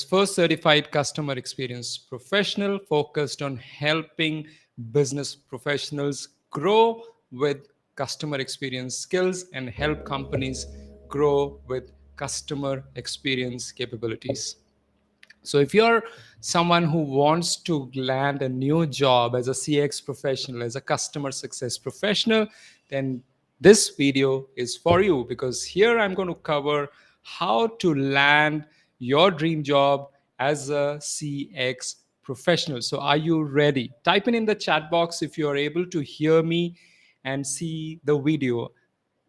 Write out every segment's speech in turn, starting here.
first certified customer experience professional focused on helping business professionals grow with customer experience skills and help companies grow with customer experience capabilities. So if you're someone who wants to land a new job as a CX professional, as a customer success professional, then this video is for you, because here I'm going to cover how to land your dream job as a CX professional. So are you ready? Type in the chat box if you are able to hear me and see the video.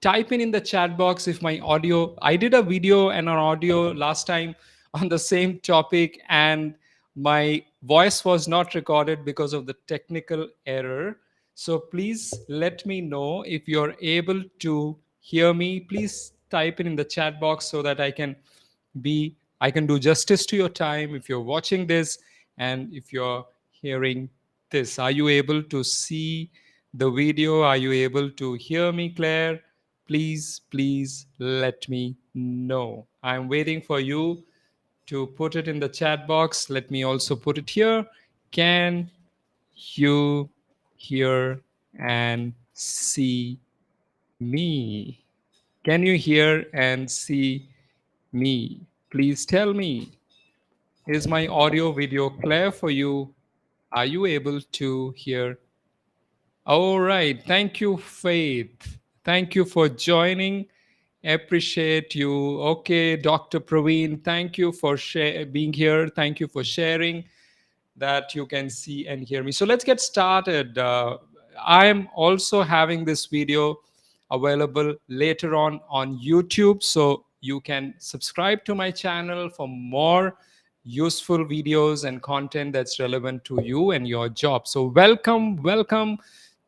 Type in the chat box if my audio, I did a video and an audio last time on the same topic, and my voice was not recorded because of the technical error. So please let me know if you're able to hear me. Please type in the chat box so that I can do justice to your time if you're watching this and if you're hearing this. Are you able to see the video? Are you able to hear me, Claire? Please let me know. I'm waiting for you to put it in the chat box. Let me also put it here. Can you hear and see me? Can you hear and see me? Please tell me. Is my audio video clear for you? Are you able to hear? All right. Thank you, Faith. Thank you for joining. Appreciate you. Okay, Dr. Praveen, thank you for being here. Thank you for sharing that you can see and hear me. So let's get started. I am also having this video available later on YouTube. So you can subscribe to my channel for more useful videos and content that's relevant to you and your job. So welcome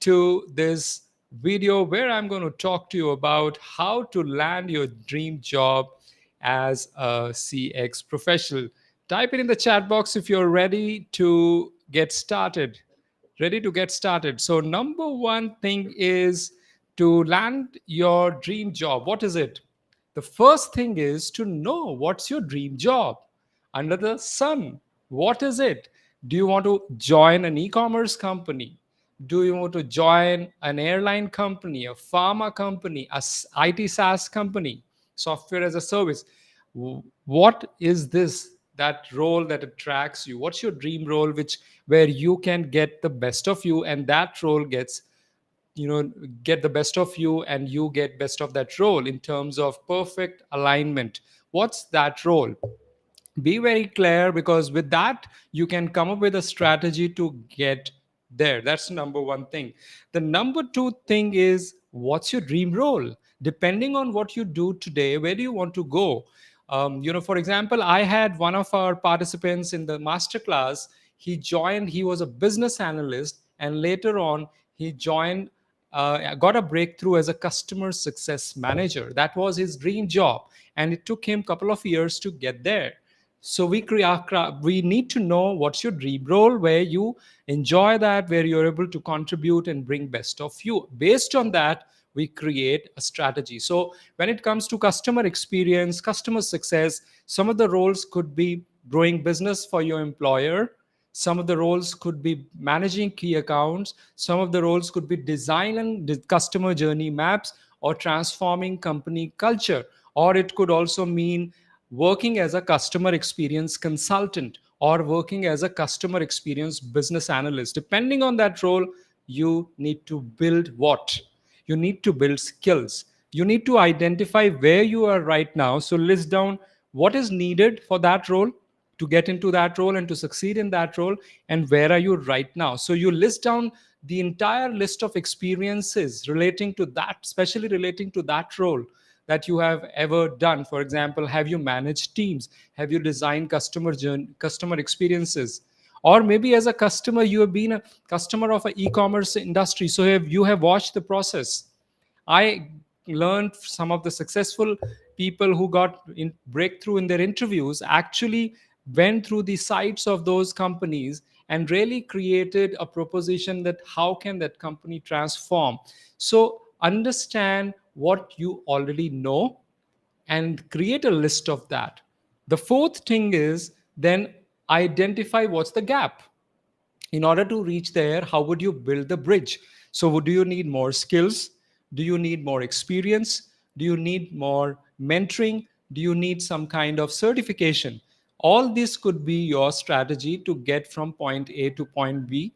to this video where I'm going to talk to you about how to land your dream job as a CX professional. Type it in the chat box if you're ready to get started. Ready to get started. So, number one thing is to land your dream job. What is it? The first thing is to know what's your dream job under the sun. What is it? Do you want to join an e-commerce company? Do you want to join an airline company, a pharma company, a IT SaaS company, software as a service? What is this, that role that attracts you? What's your dream role, which where you can get the best of you, and that role gets, get the best of you and you get best of that role in terms of perfect alignment? What's that role? Be very clear, because with that you can come up with a strategy to get there. That's number one thing. The number two thing is, what's your dream role? Depending on what you do today, where do you want to go? For example, I had one of our participants in the masterclass. He was a business analyst, and later on he joined, got a breakthrough as a customer success manager. That was his dream job, and it took him a couple of years to get there. So we need to know what's your dream role, where you enjoy that, where you're able to contribute and bring best of you. Based on that, we create a strategy. So when it comes to customer experience, customer success, some of the roles could be growing business for your employer. Some of the roles could be managing key accounts. Some of the roles could be designing the customer journey maps or transforming company culture. Or it could also mean working as a customer experience consultant or working as a customer experience business analyst. Depending on that role, you need to build what? You need to build skills. You need to identify where you are right now. So list down what is needed for that role, to get into that role and to succeed in that role, and where are you right now. So you list down the entire list of experiences relating to that, especially relating to that role that you have ever done. For example, have you managed teams? Have you designed customer experiences? Or maybe as a customer, you have been a customer of an e-commerce industry, so you have watched the process. I learned some of the successful people who got in breakthrough in their interviews actually went through the sites of those companies and really created a proposition that how can that company transform. So understand what you already know and create a list of that. The fourth thing is Then identify what's the gap. In order to reach there, how would you build the bridge? So do you need more skills? Do you need more experience? Do you need more mentoring? Do you need some kind of certification? All this could be your strategy to get from point A to point B,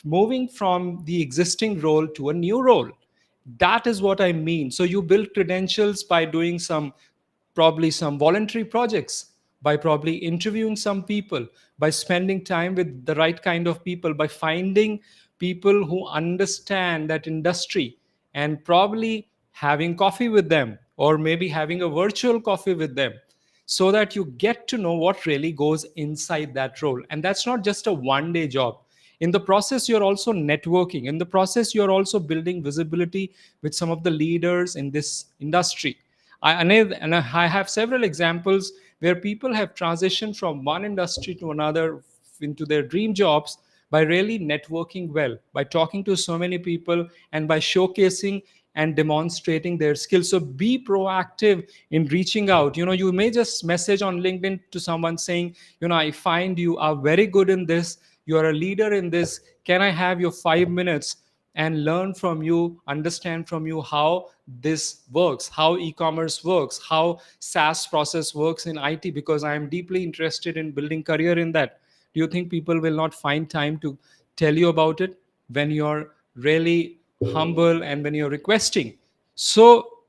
moving from the existing role to a new role. That is what I mean. So you build credentials by doing some, probably some voluntary projects, by probably interviewing some people, by spending time with the right kind of people, by finding people who understand that industry, and probably having coffee with them, or maybe having a virtual coffee with them, so that you get to know what really goes inside that role. And that's not just a one day job. In the process, you're also networking. In the process, you're also building visibility with some of the leaders in this industry. I have several examples where people have transitioned from one industry to another into their dream jobs by really networking well, by talking to so many people, and by showcasing and demonstrating their skills. So be proactive in reaching out. You may just message on LinkedIn to someone saying, I find you are very good in this. You are a leader in this. Can I have your 5 minutes and learn from you, understand from you how this works, how e-commerce works, how SaaS process works in IT, because I am deeply interested in building career in that. Do you think people will not find time to tell you about it when you're really humble and when you're requesting? So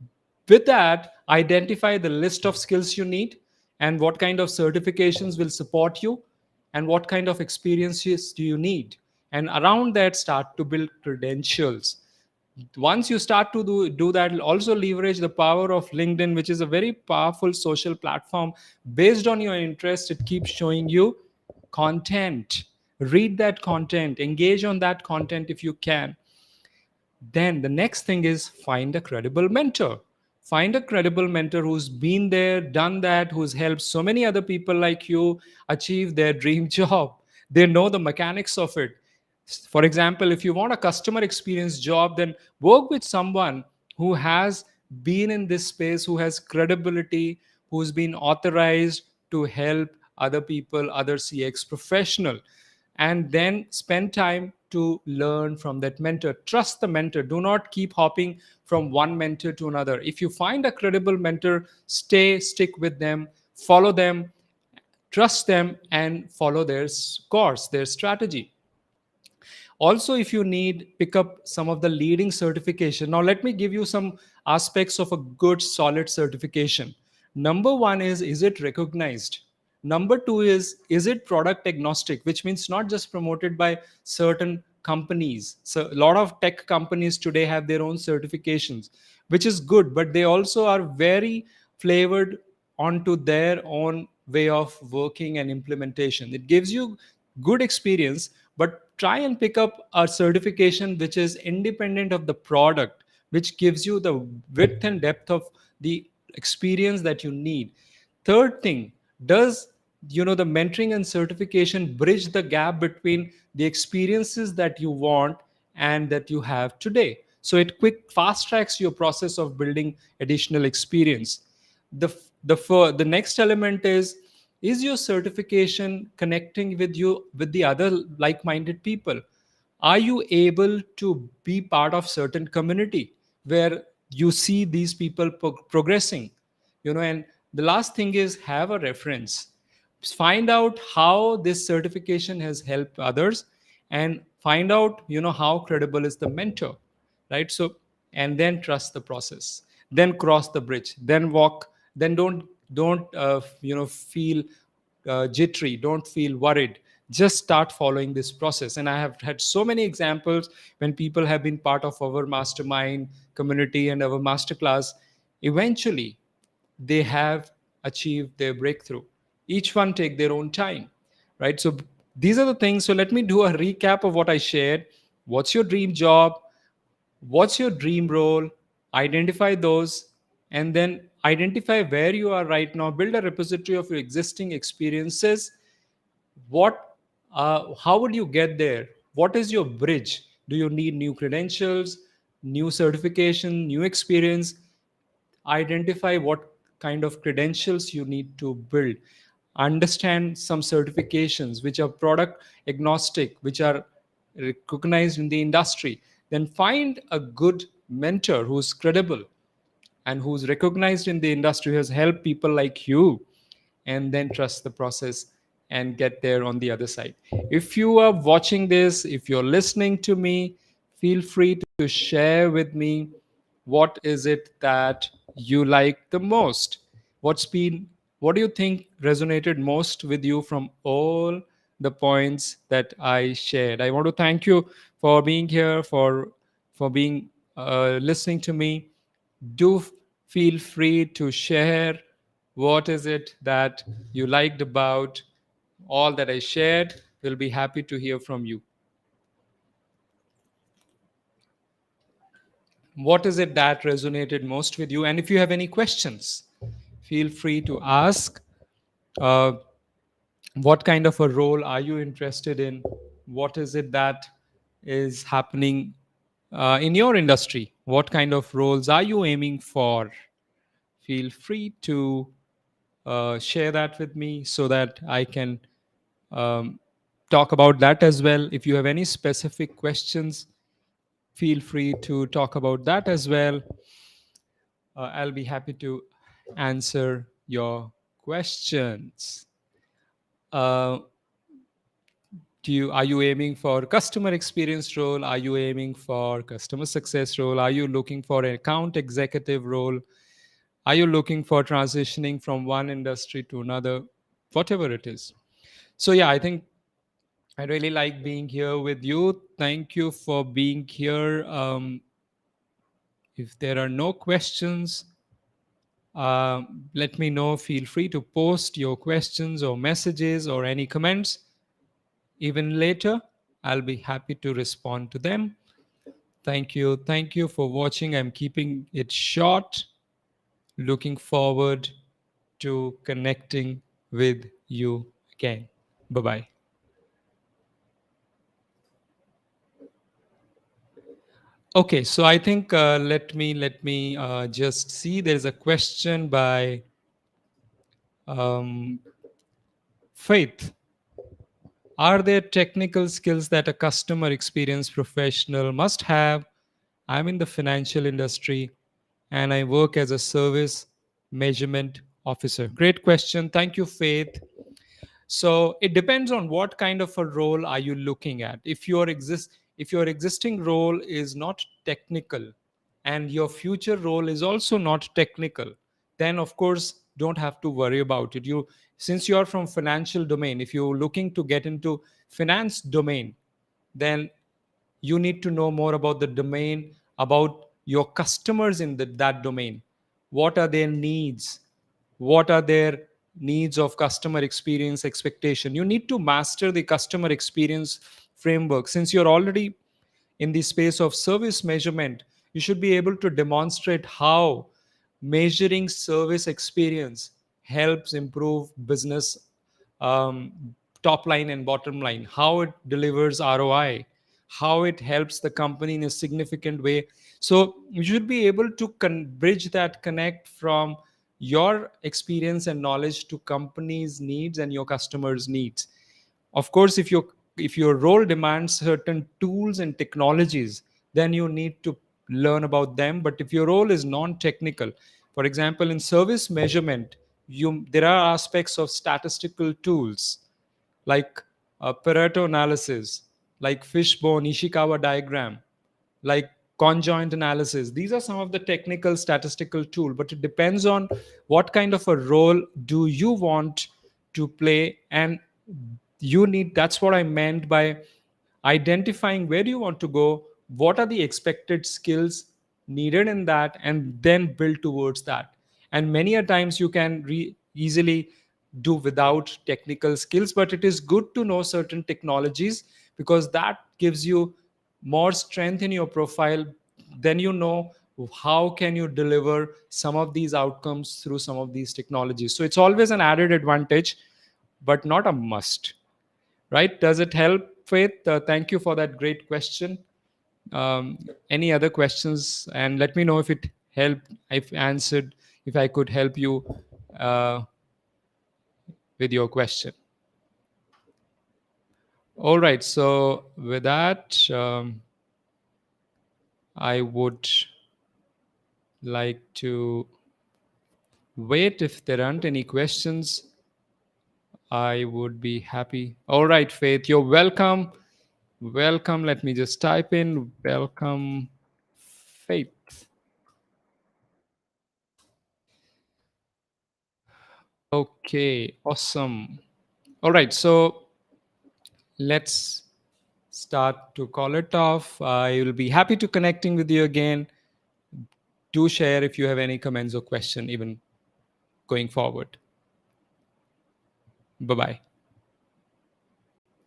with that, identify the list of skills you need, and what kind of certifications will support you, and what kind of experiences do you need. And around that, start to build credentials. Once you start to do that, also leverage the power of LinkedIn, which is a very powerful social platform. Based on your interest, it keeps showing you content. Read that content, engage on that content if you can. Then the next thing is find a credible mentor. Find a credible mentor who's been there, done that, who's helped so many other people like you achieve their dream job. They know the mechanics of it. For example, if you want a customer experience job, then work with someone who has been in this space, who has credibility, who's been authorized to help other people, other CX professional. And then spend time to learn from that mentor. Trust the mentor. Do not keep hopping from one mentor to another. If you find a credible mentor, stick with them, follow them, trust them, and follow their course, their strategy. Also, if you need, pick up some of the leading certification. Now let me give you some aspects of a good solid certification. Number one is it recognized? Number two is it product agnostic, which means not just promoted by certain companies. So a lot of tech companies today have their own certifications, which is good, but they also are very flavored onto their own way of working and implementation. It gives you good experience, but try and pick up a certification which is independent of the product, which gives you the width and depth of the experience that you need. Third thing, does the mentoring and certification bridge the gap between the experiences that you want and that you have today? So it fast tracks your process of building additional experience. The next element is your certification connecting with you with the other like-minded people? Are you able to be part of certain community where you see these people progressing? And the last thing is, have a reference. Find out how this certification has helped others, and find out how credible is the mentor, right? So, and then trust the process, then cross the bridge, then walk, then don't feel jittery, don't feel worried. Just start following this process. And I have had so many examples when people have been part of our mastermind community and our masterclass. Eventually they have achieved their breakthrough. Each one take their own time, right? So these are the things. So let me do a recap of what I shared. What's your dream job? What's your dream role? Identify those, and then identify where you are right now. Build a repository of your existing experiences. What How would you get there? What is your bridge? Do you need new credentials, new certification, new experience? Identify what kind of credentials you need to build. understand some certifications which are product agnostic, which are recognized in the industry, then find a good mentor who's credible and who's recognized in the industry, who has helped people like you, and then trust the process and get there on the other side. If you are watching this, if you're listening to me, feel free to share with me what is it that you like the most. What's been, what do you think resonated most with you from all the points that I shared? I want to thank you for being here, for being listening to me. Do feel free to share what is it that you liked about all that I shared. We'll be happy to hear from you. What is it that resonated most with you? And if you have any questions, feel free to ask. Uh, what kind of a role are you interested in? What is it that is happening in your industry? What kind of roles are you aiming for? Feel free to share that with me so that I can um, talk about that as well. If you have any specific questions, feel free to talk about that as well. I'll be happy to answer your questions. Uh, are you aiming for customer experience role? Are you aiming for customer success role? Are you looking for an account executive role? Are you looking for transitioning from one industry to another? Whatever it is. So yeah, I think I really like being here with you. Thank you for being here. If there are no questions, let me know. Feel free to post your questions or messages or any comments. Even later, I'll be happy to respond to them. Thank you. Thank you for watching. I'm keeping it short. Looking forward to connecting with you again. Bye bye. Okay, so I think let me just see. There's a question by um, Faith. Are there technical skills that a customer experience professional must have? I'm in the financial industry and I work as a service measurement officer. Great question. Thank you, Faith. So it depends on what kind of a role are you looking at. If your existing role is not technical and your future role is also not technical, then of course don't have to worry about it. You, since you're from financial domain, if you're looking to get into finance domain, then you need to know more about the domain, about your customers in that domain. What are their needs? What are their needs of customer experience expectation? You need to master the customer experience framework. Since you're already in the space of service measurement, you should be able to demonstrate how measuring service experience helps improve business um, top line and bottom line, how it delivers ROI, how it helps the company in a significant way. So you should be able to bridge that connect from your experience and knowledge to company's needs and your customers' needs. Of course, if your role demands certain tools and technologies, then you need to learn about them. But if your role is non-technical, for example, in service measurement, there are aspects of statistical tools like Pareto analysis, like fishbone Ishikawa diagram, like conjoint analysis. These are some of the technical statistical tool, but it depends on what kind of a role do you want to play. And you need, that's what I meant by identifying where do you want to go, what are the expected skills needed in that, and then build towards that. And many a times you can easily do without technical skills, but it is good to know certain technologies because that gives you more strength in your profile. Then you know how can you deliver some of these outcomes through some of these technologies. So it's always an added advantage, but not a must. Right? Does it help, Faith? Thank you for that great question. Any other questions? And let me know if it helped, if answered, if I could help you. Uh, with your question. All right. So with that, I would like to wait. If there aren't any questions, I would be happy. All right, Faith, you're welcome. Welcome. Let me just type in welcome, Faith. Okay, awesome. All right, so let's start to call it off. I will be happy to connecting with you again. Do share if you have any comments or question even going forward. Bye bye.